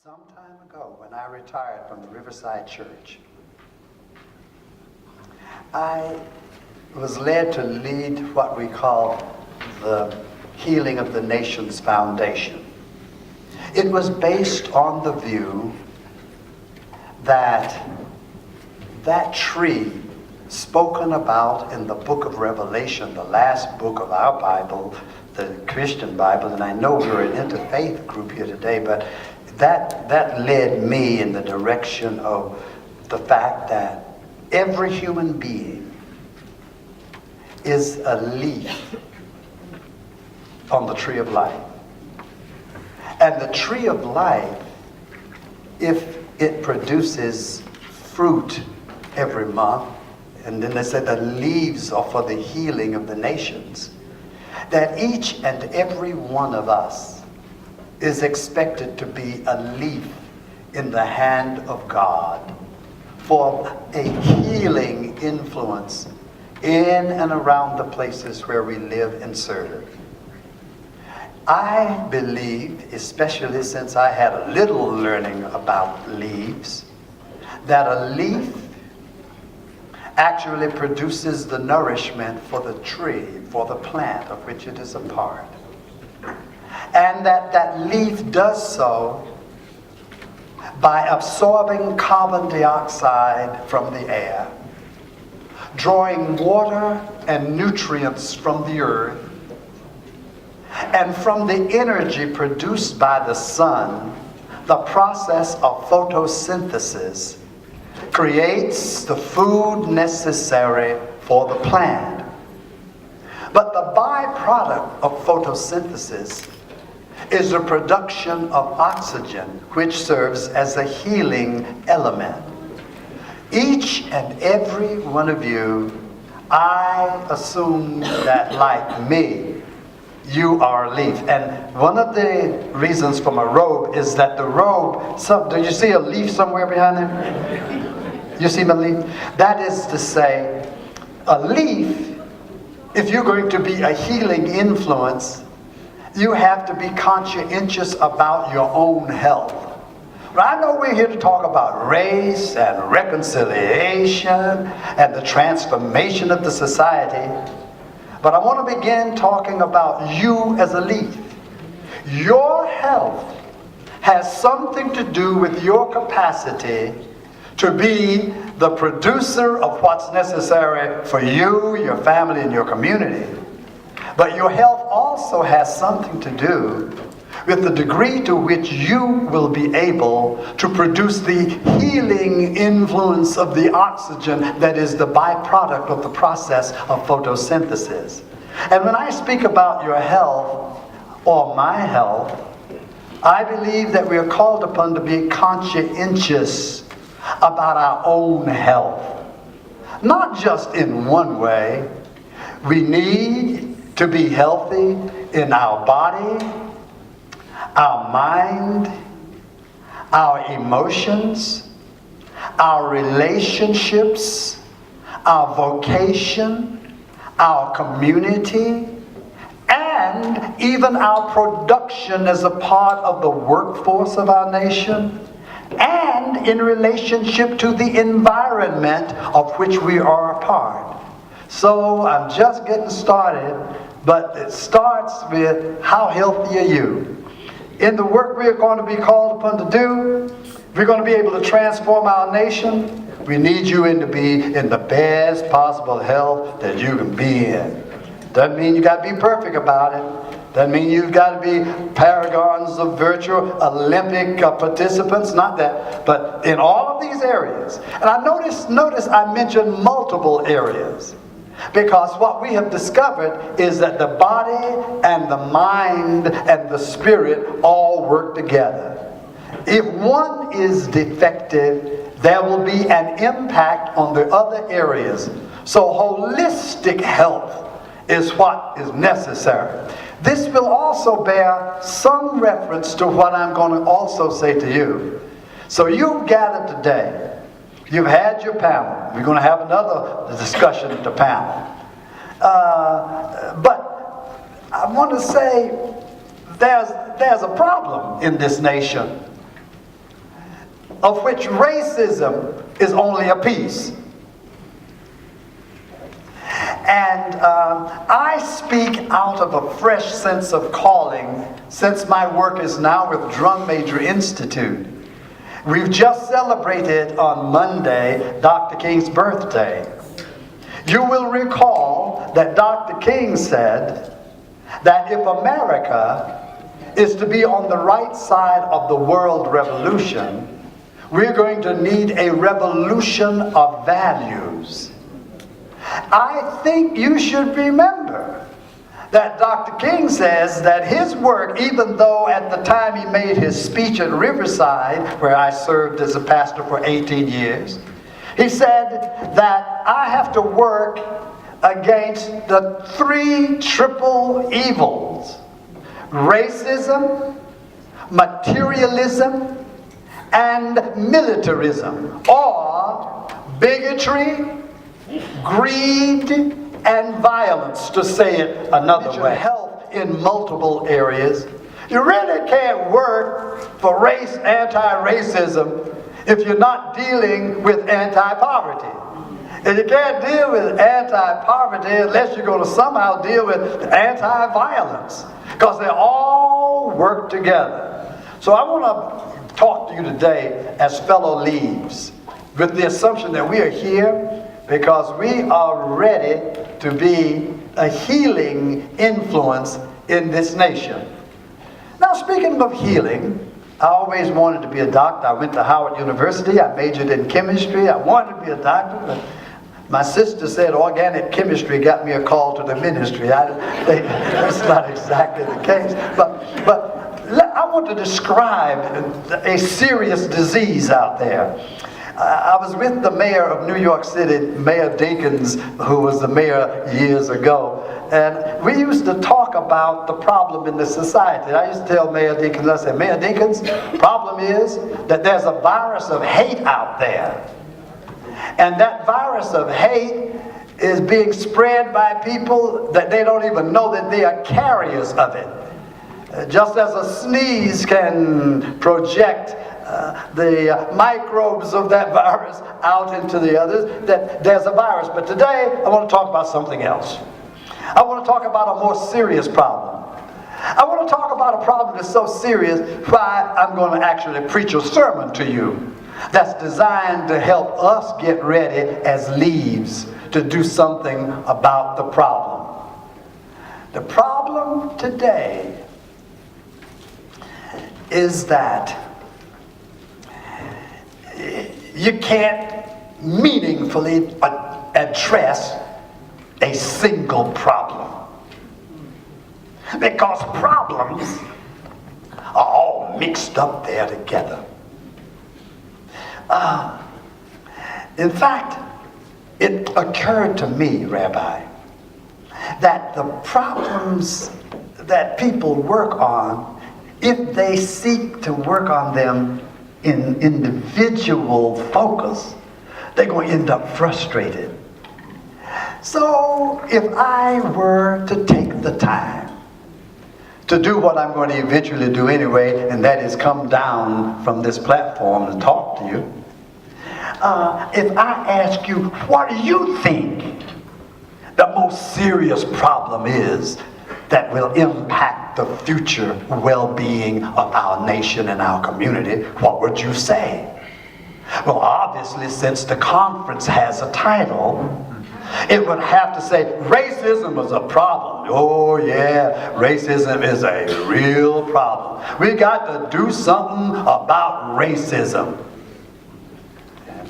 Some time ago, when I retired from the Riverside Church, I was led to lead what we call the Healing of the Nations Foundation. It was based on the view that that tree spoken about in the book of Revelation, the last book of our Bible, the Christian Bible, and I know we're an interfaith group here today, but that led me in the direction of the fact that every human being is a leaf on the tree of life. And the tree of life, if it produces fruit every month, and then they said the leaves are for the healing of the nations, that each and every one of us is expected to be a leaf in the hand of God for a healing influence in and around the places where we live and serve. I believe, especially since I had a little learning about leaves, that a leaf actually produces the nourishment for the tree, for the plant of which it is a part. And that leaf does so by absorbing carbon dioxide from the air, drawing water and nutrients from the earth, and from the energy produced by the sun, the process of photosynthesis creates the food necessary for the plant. But the byproduct of photosynthesis is the production of oxygen, which serves as a healing element. Each and every one of you, I assume that like me, you are a leaf. And one of the reasons for my robe is that the robe, do you see a leaf somewhere behind there? You see my leaf? That is to say, a leaf, if you're going to be a healing influence, you have to be conscientious about your own health. But I know we're here to talk about race and reconciliation and the transformation of the society, but I want to begin talking about you as a leaf. Your health has something to do with your capacity to be the producer of what's necessary for you, your family, and your community. But your health also has something to do with the degree to which you will be able to produce the healing influence of the oxygen that is the byproduct of the process of photosynthesis. And when I speak about your health, or my health, I believe that we are called upon to be conscientious about our own health. Not just in one way. We need to be healthy in our body, our mind, our emotions, our relationships, our vocation, our community, and even our production as a part of the workforce of our nation, and in relationship to the environment of which we are a part. So I'm just getting started, but it starts with how healthy are you? In the work we are going to be called upon to do, we're going to be able to transform our nation. We need you to be in the best possible health that you can be in. Doesn't mean you got to be perfect about it. Doesn't mean you've got to be paragons of virtue, Olympic participants, not that. But in all of these areas, and I notice I mentioned multiple areas. Because what we have discovered is that the body and the mind and the spirit all work together. If one is defective, there will be an impact on the other areas. So holistic health is what is necessary. This will also bear some reference to what I'm going to also say to you. So you've gathered today. You've had your panel. We're going to have another discussion at the panel. But I want to say there's a problem in this nation. of which racism is only a piece. And I speak out of a fresh sense of calling since my work is now with Drum Major Institute. We've just celebrated on Monday Dr. King's birthday. You will recall that Dr. King said that if America is to be on the right side of the world revolution, we're going to need a revolution of values. I think you should remember that Dr. King says that his work, even though at the time he made his speech at Riverside, where I served as a pastor for 18 years, he said that I have to work against the three triple evils: racism, materialism, and militarism, or bigotry, greed, and violence, to say it another way. Health in multiple areas. You really can't work for race, anti-racism, if you're not dealing with anti-poverty. And you can't deal with anti-poverty unless you're going to somehow deal with anti-violence, because they all work together. So I want to talk to you today as fellow leaves, with the assumption that we are here because we are ready to be a healing influence in this nation. Now, speaking of healing, I always wanted to be a doctor. I went to Howard University. I majored in chemistry. I wanted to be a doctor, but my sister said organic chemistry got me a call to the ministry. I think that's not exactly the case. But I want to describe a serious disease out there. I was with the mayor of New York City, Mayor Dinkins, who was the mayor years ago, and we used to talk about the problem in the society. I used to tell Mayor Dinkins, I said, Mayor Dinkins, the problem is that there's a virus of hate out there. And that virus of hate is being spread by people that they don't even know that they are carriers of it. Just as a sneeze can project the microbes of that virus out into the others, that there's a virus. But today, I want to talk about something else. I want to talk about a more serious problem. I want to talk about a problem that's so serious, why I'm going to actually preach a sermon to you that's designed to help us get ready as leaves to do something about the problem. The problem today is that you can't meaningfully address a single problem, because problems are all mixed up there together. In fact, it occurred to me, Rabbi, that the problems that people work on, if they seek to work on them in individual focus, they're going to end up frustrated. So if I were to take the time to do what I'm going to eventually do anyway, and that is come down from this platform and talk to you, if I ask you, what do you think the most serious problem is that will impact the future well-being of our nation and our community, what would you say? Well, obviously, since the conference has a title, it would have to say, racism is a problem. Oh yeah, racism is a real problem. We got to do something about racism.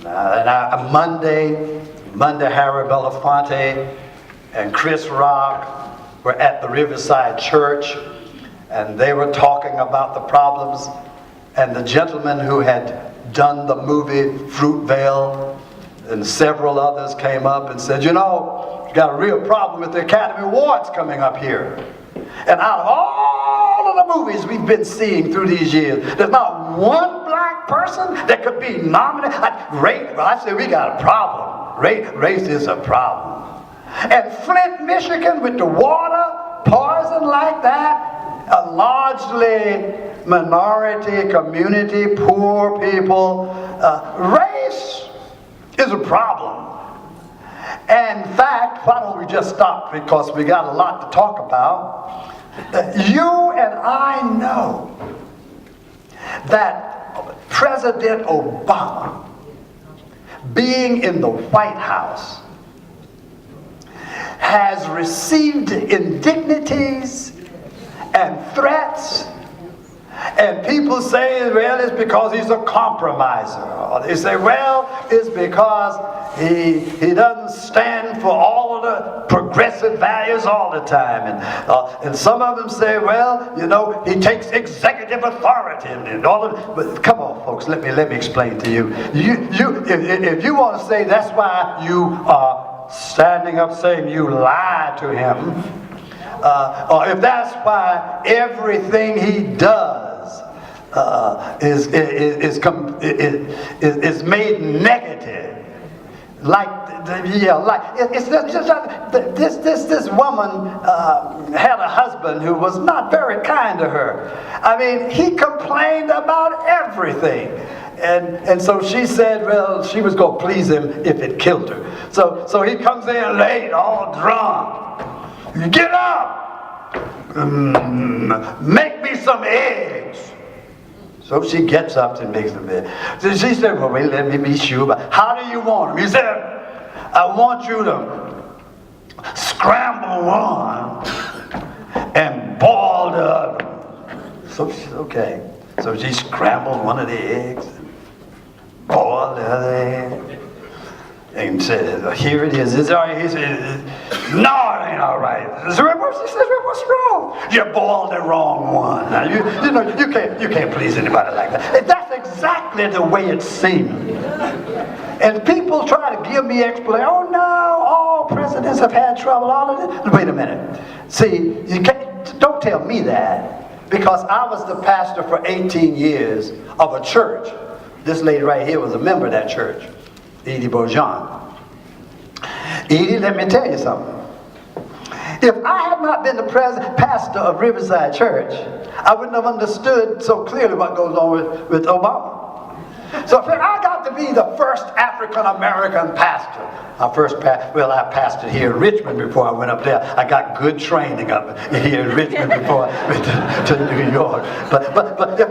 And Monday, Harry Belafonte and Chris Rock were at the Riverside Church, and they were talking about the problems. And the gentleman who had done the movie Fruitvale and several others came up and said, you know, you got a real problem with the Academy Awards coming up here. And out of all of the movies we've been seeing through these years, there's not one black person that could be nominated. I say we got a problem. Race is a problem. And Flint, Michigan, with the water poison like that, largely minority community, poor people, race is a problem. In fact, why don't we just stop, because we got a lot to talk about. You and I know that President Obama, being in the White House, has received indignities and threats, and people say, well, it's because he's a compromiser. Or they say, well, it's because he doesn't stand for all of the progressive values all the time. And some of them say, well, you know, he takes executive authority and all of. But come on, folks, let me explain to you. If you want to say that's why you are standing up saying you lied to him, or if that's why everything he does is made negative, this woman had a husband who was not very kind to her. I mean, he complained about everything. And so she said, well, she was going to please him if it killed her. So he comes in late, all drunk. Get up! Make me some eggs. So she gets up and makes them eggs. So she said, well, wait, let me be sure. But how do you want them? He said, I want you to scramble one and boil the other. So she said, okay. So she scrambled one of the eggs, boiled the other egg, and said, here it is. Is it all right? He said, no, it ain't all right. She said, what's wrong? You boiled the wrong one. Now, you can't please anybody like that. That's exactly the way it seemed. And people try to give me explanation. Oh no, all presidents have had trouble. All of this. Wait a minute. See, don't tell me that, because I was the pastor for 18 years of a church. This lady right here was a member of that church, Edie Bourgeon. Edie, let me tell you something. If I had not been the pastor of Riverside Church, I wouldn't have understood so clearly what goes on with Obama. So I got to be the first African-American pastor. I pastored here in Richmond before I went up there. I got good training up here in Richmond before I went to New York. But if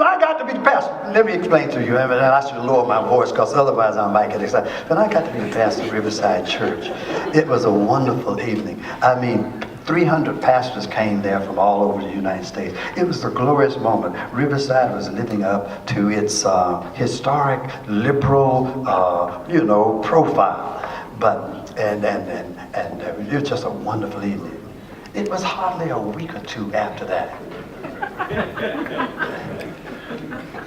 I got to be the pastor, let me explain to you, and I should lower my voice because otherwise I might get excited. When I got to be the pastor of Riverside Church, it was a wonderful evening. I mean, 300 pastors came there from all over the United States. It was a glorious moment. Riverside was living up to its historic, liberal, profile. And it was just a wonderful evening. It was hardly a week or two after that.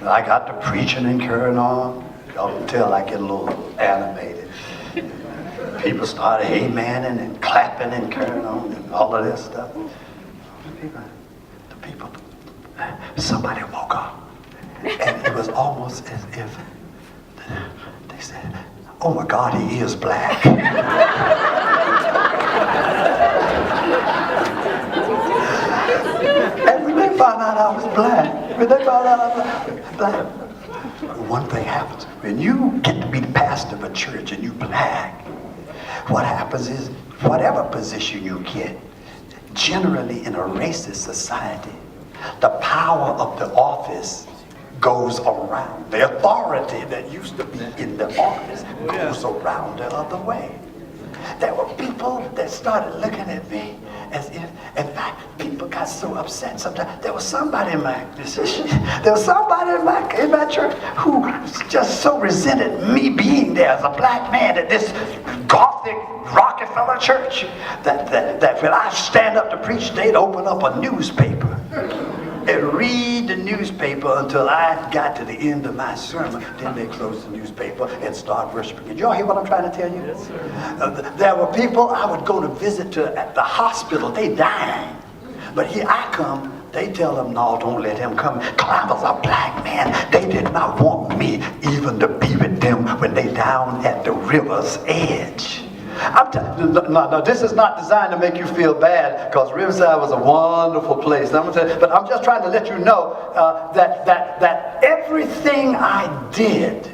I got to preaching and carrying on until I get a little animated. People started amening and clapping and carrying on and all of this stuff. The people, somebody woke up, and it was almost as if they said, oh my God, he is black. And when they found out I was black, one thing happens. When you get to be the pastor of a church and you black, what happens is, whatever position you get, generally in a racist society, the power of the office goes around. The authority that used to be in the office goes around the other way. There were people that started looking at me as if, in fact, people got so upset sometimes. There was somebody in my church who just so resented me being there as a black man at this Gothic Rockefeller church that when I stand up to preach, they'd open up a newspaper and read the newspaper until I got to the end of my sermon. Then they close the newspaper and start worshiping. Did y'all hear what I'm trying to tell you? Yes, sir. There were people I would go to visit at the hospital. They dying. But here I come. They tell them, no, don't let him come. I was a black man. They did not want me even to be with them when they down at the river's edge. No, this is not designed to make you feel bad, because Riverside was a wonderful place. But I'm just trying to let you know that everything I did,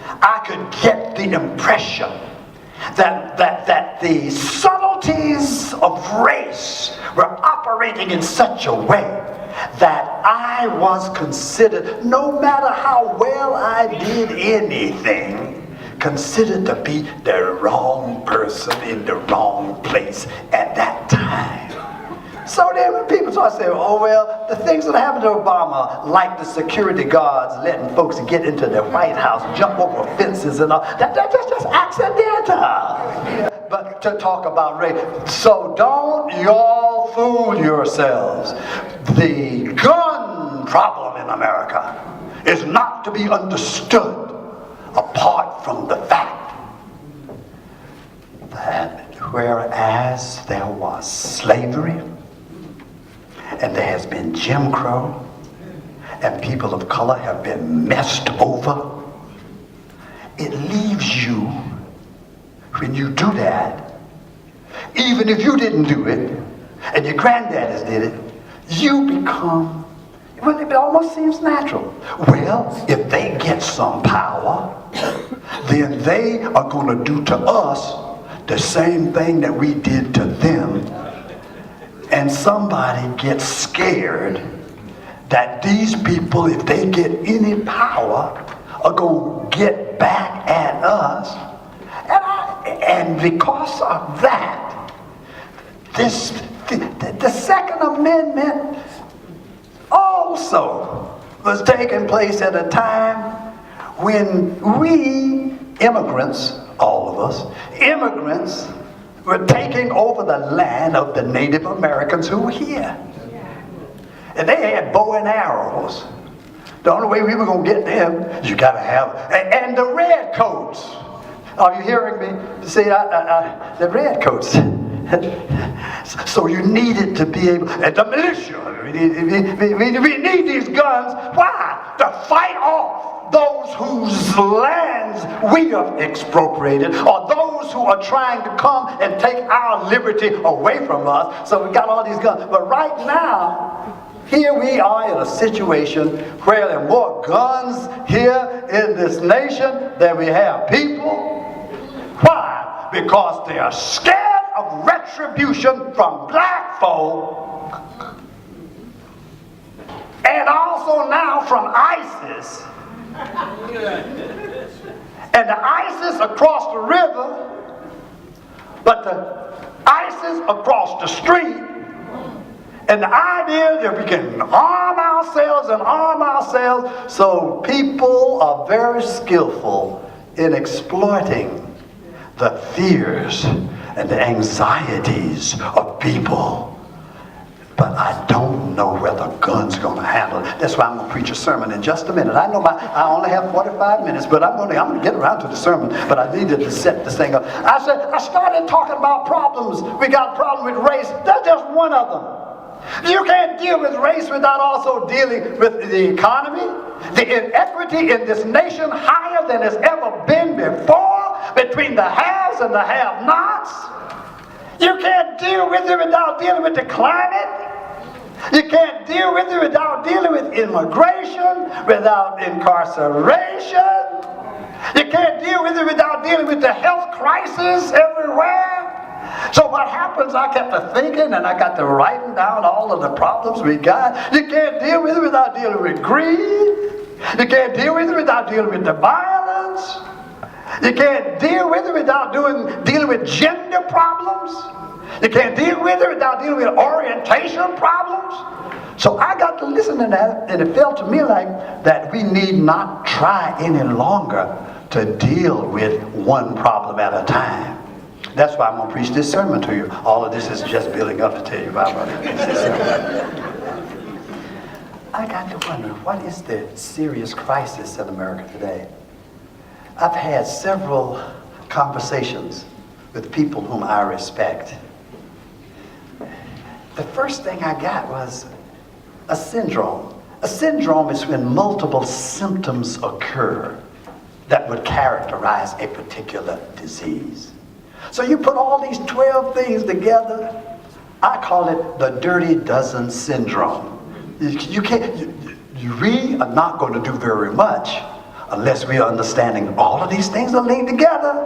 I could get the impression that the subtleties of race were operating in such a way that I was considered, no matter how well I did anything, considered to be the wrong person in the wrong place at that time. So then when people start saying, oh well, the things that happened to Obama, like the security guards letting folks get into the White House, jump over fences and all, that's just accidental. But to talk about race, so don't y'all fool yourselves. The gun problem in America is not to be understood apart from the fact that whereas there was slavery, and there has been Jim Crow, and people of color have been messed over, it leaves you, when you do that, even if you didn't do it, and your granddaddies did it, you become, well, it almost seems natural. Well, if they get some power, then they are going to do to us the same thing that we did to them. And somebody gets scared that these people, if they get any power, are going to get back at us. And because of that, the Second Amendment also was taking place at a time when we immigrants, all of us, immigrants, were taking over the land of the Native Americans who were here. And they had bow and arrows. The only way we were going to get them is you got to have, and the redcoats. Are you hearing me? See, the redcoats. So you needed to be able, and the militia, we need these guns. Why? To fight off those whose lands we have expropriated, or those who are trying to come and take our liberty away from us. So we got all these guns. But right now, here we are in a situation where there are more guns here in this nation than we have people. Why? Because they are scared of retribution from black folk, and also now from ISIS. And the ISIS across the river, but the ISIS across the street. And the idea that we can arm ourselves, so people are very skillful in exploiting the fears and the anxieties of people. But I don't know whether guns are going to handle it. That's why I'm going to preach a sermon in just a minute. I know I only have 45 minutes, but I'm going to get around to the sermon. But I needed to set this thing up. I started talking about problems. We got a problem with race. That's just one of them. You can't deal with race without also dealing with the economy. The inequity in this nation higher than it's ever been before between the haves and the have-nots. You can't deal with it without dealing with the climate. You can't deal with it without dealing with immigration, without incarceration. You can't deal with it without dealing with the health crisis everywhere. So what happens, I kept to thinking, and I got to writing down all of the problems we got. You can't deal with it without dealing with greed. You can't deal with it without dealing with the violence. You can't deal with it without dealing with gender problems. You can't deal with it without dealing with orientation problems. So I got to listen to that, and it felt to me like that we need not try any longer to deal with one problem at a time. That's why I'm going to preach this sermon to you. All of this is just building up to tell you about this sermon. I got to wonder, what is the serious crisis in America today? I've had several conversations with people whom I respect. The first thing I got was a syndrome. A syndrome is when multiple symptoms occur that would characterize a particular disease. So you put all these 12 things together. I call it the dirty dozen syndrome. You can't, we are not going to do very much unless we are understanding all of these things are linked together.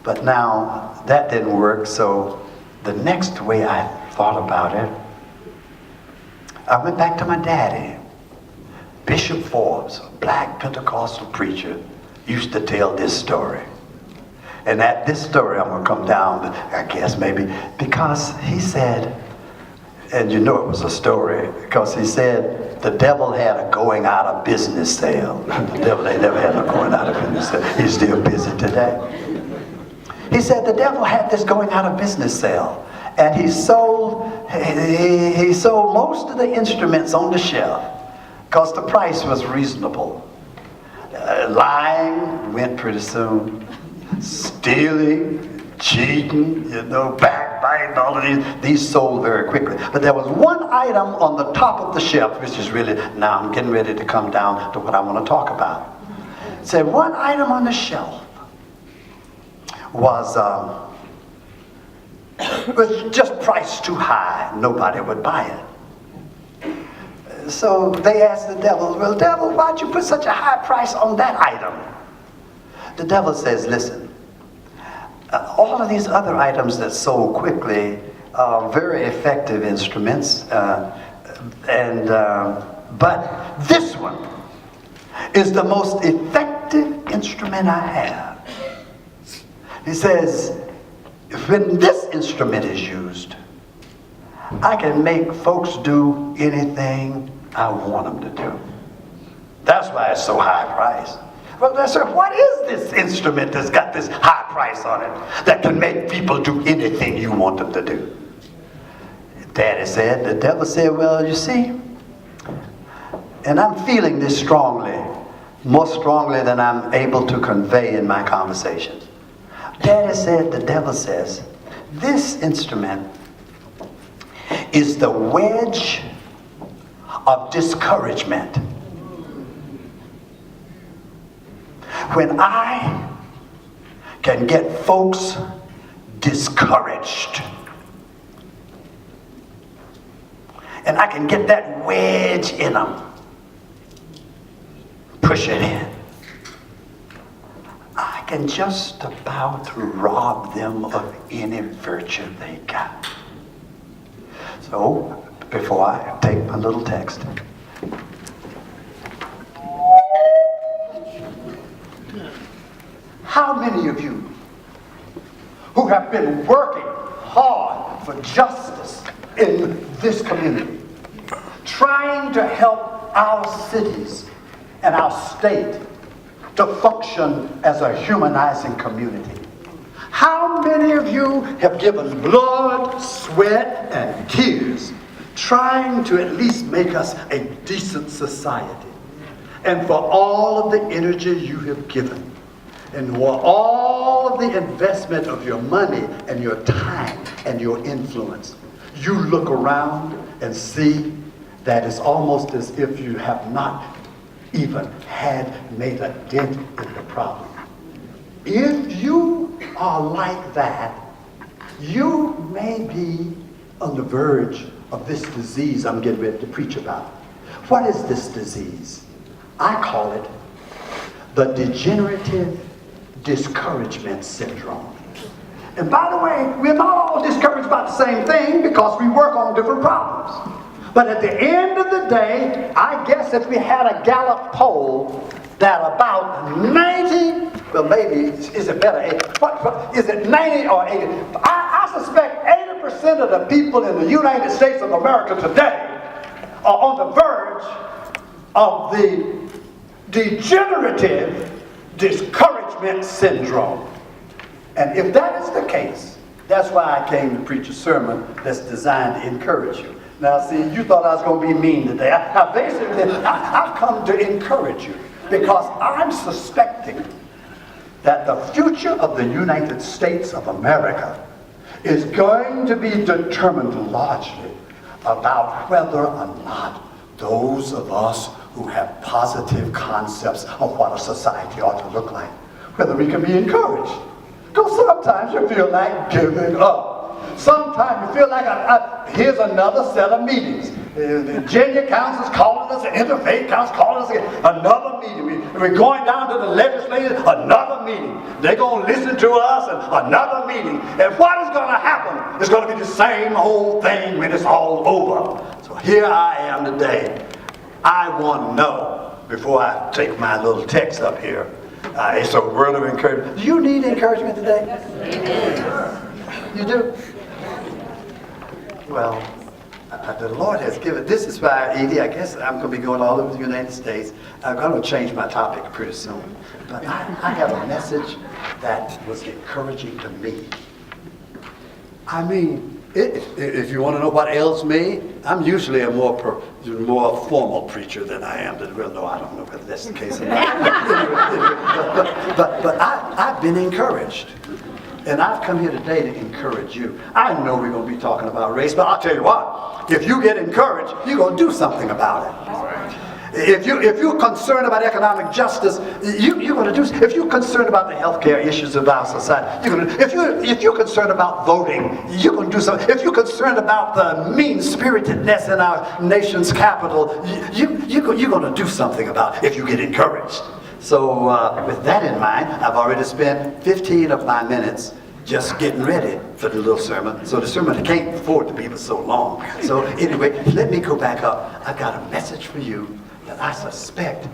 But now that didn't work, so the next way I thought about it, I went back to my daddy. Bishop Forbes, a black Pentecostal preacher, used to tell this story. And at this story, I'm going to come down, I guess maybe, because he said, and you know it was a story, because he said the devil had a going out of business sale. The devil ain't never had a going out of business sale. He's still busy today. He said the devil had this going out of business sale. And he sold most of the instruments on the shelf because the price was reasonable. Lying went pretty soon. Stealing, cheating, backbiting, all of these sold very quickly. But there was one item on the top of the shelf, which is really, now I'm getting ready to come down to what I want to talk about. It said one item on the shelf was just priced too high. Nobody would buy it. So they asked the devil, well, devil, why'd you put such a high price on that item? The devil says, listen, all of these other items that sold quickly are very effective instruments, but this one is the most effective instrument I have. He says, when this instrument is used, I can make folks do anything I want them to do. That's why it's so high priced. Well, sir, what is this instrument that's got this high price on it that can make people do anything you want them to do? Daddy said, the devil said, well, you see, and I'm feeling this strongly, more strongly than I'm able to convey in my conversations. Daddy said, the devil says, this instrument is the wedge of discouragement. When I can get folks discouraged, and I can get that wedge in them, push it in, I can just about rob them of any virtue they got. So, before I take my little text, how many of you who have been working hard for justice in this community, trying to help our cities and our state to function as a humanizing community? How many of you have given blood, sweat, and tears trying to at least make us a decent society? And for all of the energy you have given, and for all of the investment of your money and your time and your influence, you look around and see that it's almost as if you have not even made a dent in the problem. If you are like that, you may be on the verge of this disease I'm getting ready to preach about. What is this disease? I call it the degenerative discouragement syndrome. And by the way, we're not all discouraged about the same thing because we work on different problems. But at the end of the day, I guess if we had a Gallup poll, that about 90, well maybe, is it better, is it 90 or 80? I suspect 80% of the people in the United States of America today are on the verge of the degenerative discouragement syndrome. And if that is the case, that's why I came to preach a sermon that's designed to encourage you. Now see, you thought I was going to be mean today. I've come to encourage you because I'm suspecting that the future of the United States of America is going to be determined largely about whether or not those of us who have positive concepts of what a society ought to look like, whether we can be encouraged. Because sometimes you feel like giving up. Sometimes you feel like, here's another set of meetings. The Virginia Council's calling us, the Interfaith Council's calling us again. Another meeting. We're going down to the legislators, another meeting. They're going to listen to us, and another meeting. And what is going to happen? It's going to be the same old thing when it's all over. So here I am today. I want to know, before I take my little text up here, it's a word of encouragement. Do you need encouragement today? You do? Well, the Lord has given, this is why, Edie, I guess I'm going to be going all over the United States. I'm going to change my topic pretty soon. But I have a message that was encouraging to me. I mean, if you want to know what ails me, I'm usually a more formal preacher than I am. Well, no, I don't know whether that's the case or not. but I've been encouraged. And I've come here today to encourage you. I know we're going to be talking about race, but I'll tell you what, if you get encouraged, you're going to do something about it. If you're concerned about economic justice, you're going to do. If you're concerned about the healthcare issues of our society, you're going to. If you're concerned about voting, you're going to do something. If you're concerned about the mean-spiritedness in our nation's capital, you're going to do something about it if you get encouraged. So with that in mind, I've already spent 15 of my minutes just getting ready for the little sermon. So the sermon can't afford to be for so long. So anyway, let me go back up. I've got a message for you that I suspect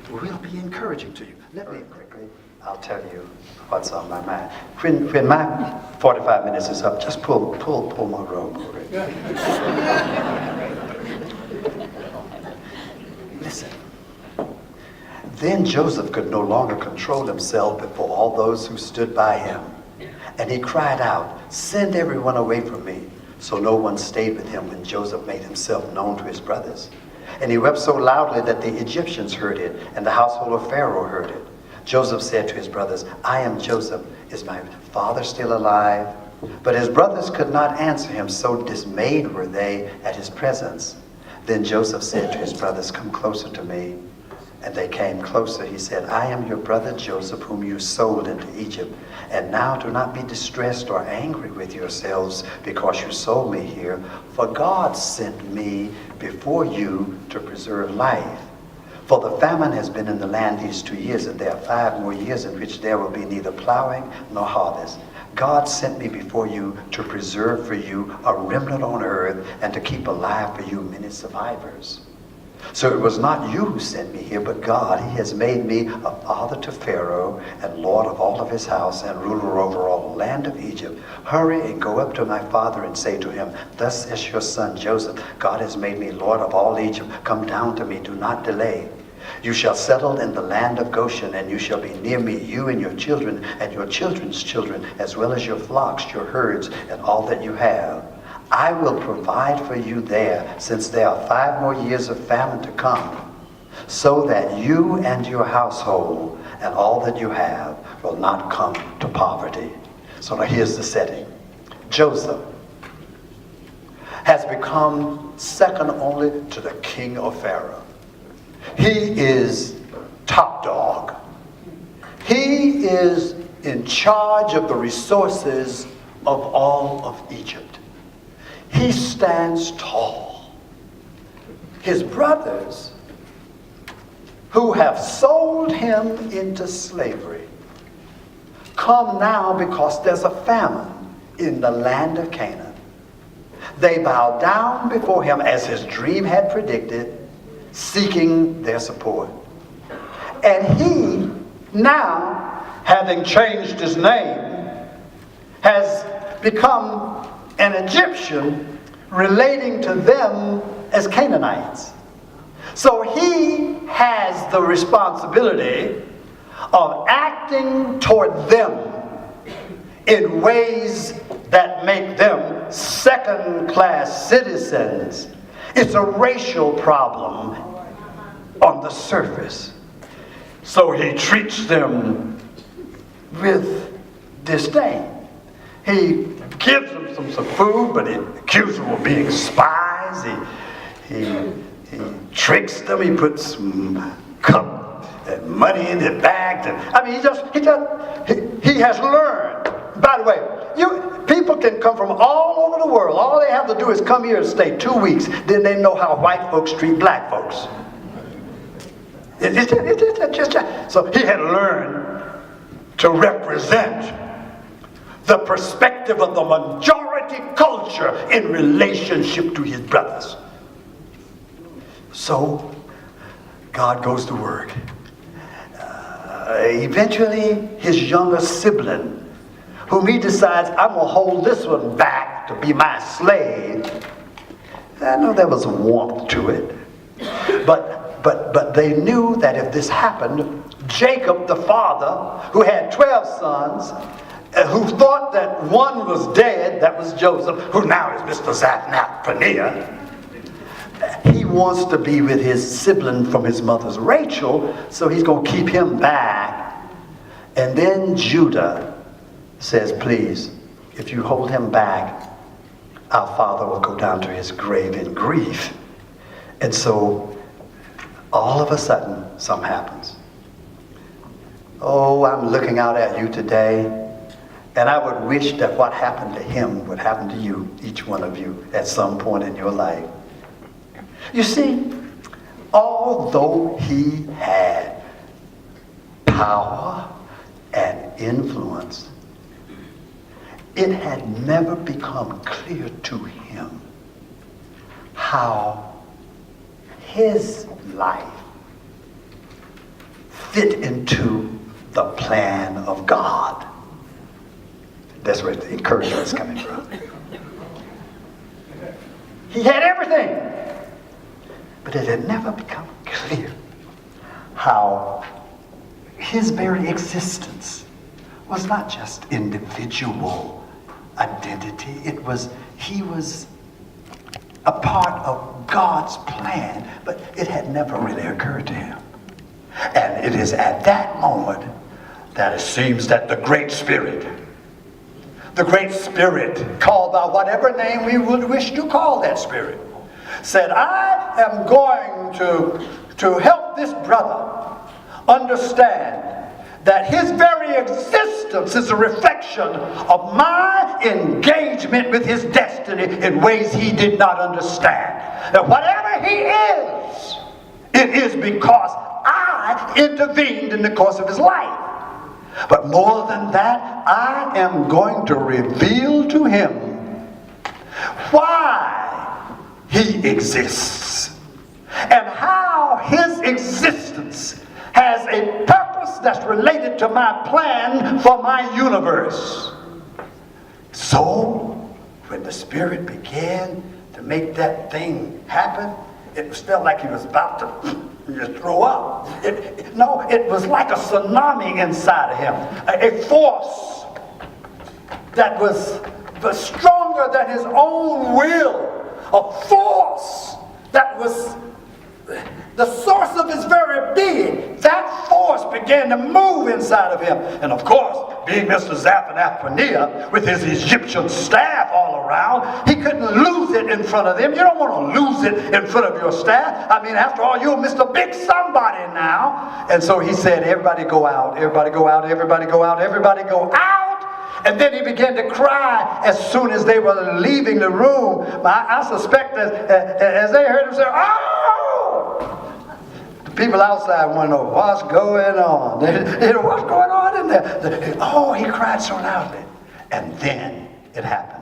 will be encouraging to you. Let me quickly, I'll tell you what's on my mind. When my 45 minutes is up, just pull my robe over it. Listen. Then Joseph could no longer control himself before all those who stood by him. And he cried out, "Send everyone away from me." So no one stayed with him when Joseph made himself known to his brothers. And he wept so loudly that the Egyptians heard it, and the household of Pharaoh heard it. Joseph said to his brothers, "I am Joseph. Is my father still alive?" But his brothers could not answer him, so dismayed were they at his presence. Then Joseph said to his brothers, "Come closer to me." And they came closer. He said, "I am your brother Joseph, whom you sold into Egypt. And now do not be distressed or angry with yourselves because you sold me here. For God sent me before you to preserve life. For the famine has been in the land these 2 years, and there are 5 more years in which there will be neither plowing nor harvest. God sent me before you to preserve for you a remnant on earth and to keep alive for you many survivors. So it was not you who sent me here, but God. He has made me a father to Pharaoh and lord of all of his house and ruler over all the land of Egypt. Hurry and go up to my father and say to him, 'Thus says your son Joseph, God has made me lord of all Egypt. Come down to me, do not delay. You shall settle in the land of Goshen, and you shall be near me, you and your children and your children's children, as well as your flocks, your herds, and all that you have. I will provide for you there, since there are 5 more years of famine to come, so that you and your household and all that you have will not come to poverty.'" So now here's the setting. Joseph has become second only to the king of Pharaoh. He is top dog. He is in charge of the resources of all of Egypt. He stands tall. His brothers, who have sold him into slavery, come now because there's a famine in the land of Canaan. They bow down before him as his dream had predicted, seeking their support. And he, now, having changed his name, has become an Egyptian, relating to them as Canaanites. So he has the responsibility of acting toward them in ways that make them second-class citizens. It's a racial problem on the surface. So he treats them with disdain. He gives them some food, but he accuses them of being spies. He tricks them. He puts some cup and money in their bags. And, I mean, he has learned By the way, people can come from all over the world. All they have to do is come here and stay 2 weeks. Then they know how white folks treat black folks. So he had learned to represent the perspective of the majority culture in relationship to his brothers. So God goes to work. Eventually, his younger sibling, whom he decides, I'm going to hold this one back to be my slave. I know there was a warmth to it. But they knew that if this happened, Jacob, the father, who had 12 sons, who thought that one was dead, that was Joseph, who now is Mr. Zaphnath-Paneah, he wants to be with his sibling from his mother's Rachel, so he's going to keep him back. And then Judah says, please, if you hold him back, our father will go down to his grave in grief. And so all of a sudden, something happens. Oh, I'm looking out at you today, and I would wish that what happened to him would happen to you, each one of you, at some point in your life. You see, although he had power and influence, it had never become clear to him how his life fit into the plan of God. That's where the encouragement is coming from. He had everything, but it had never become clear how his very existence was not just individual identity. He was a part of God's plan, but it had never really occurred to him. And it is at that moment that it seems that the Great Spirit, called by whatever name we would wish to call that Spirit, said, I am going to help this brother understand that his very existence is a reflection of my engagement with his destiny in ways he did not understand. That whatever he is, it is because I intervened in the course of his life. But more than that, I am going to reveal to him why he exists and how his existence has a purpose that's related to my plan for my universe. So, when the Spirit began to make that thing happen, it felt like he was about to throw up. It was like a tsunami inside of him, a force that was stronger than his own will, a force that was the source of his very being. That force began to move inside of him. And of course, being Mr. Zaphnath-Paneah with his Egyptian staff all around, he couldn't lose it in front of them. You don't want to lose it in front of your staff. I mean, after all, you're Mr. Big Somebody now. And so he said, everybody go out, everybody go out, everybody go out, everybody go out. And then he began to cry as soon as they were leaving the room. I suspect that as they heard him say, oh! People outside want to know what's going on. What's going on in there? Oh, he cried so loudly. And then it happened.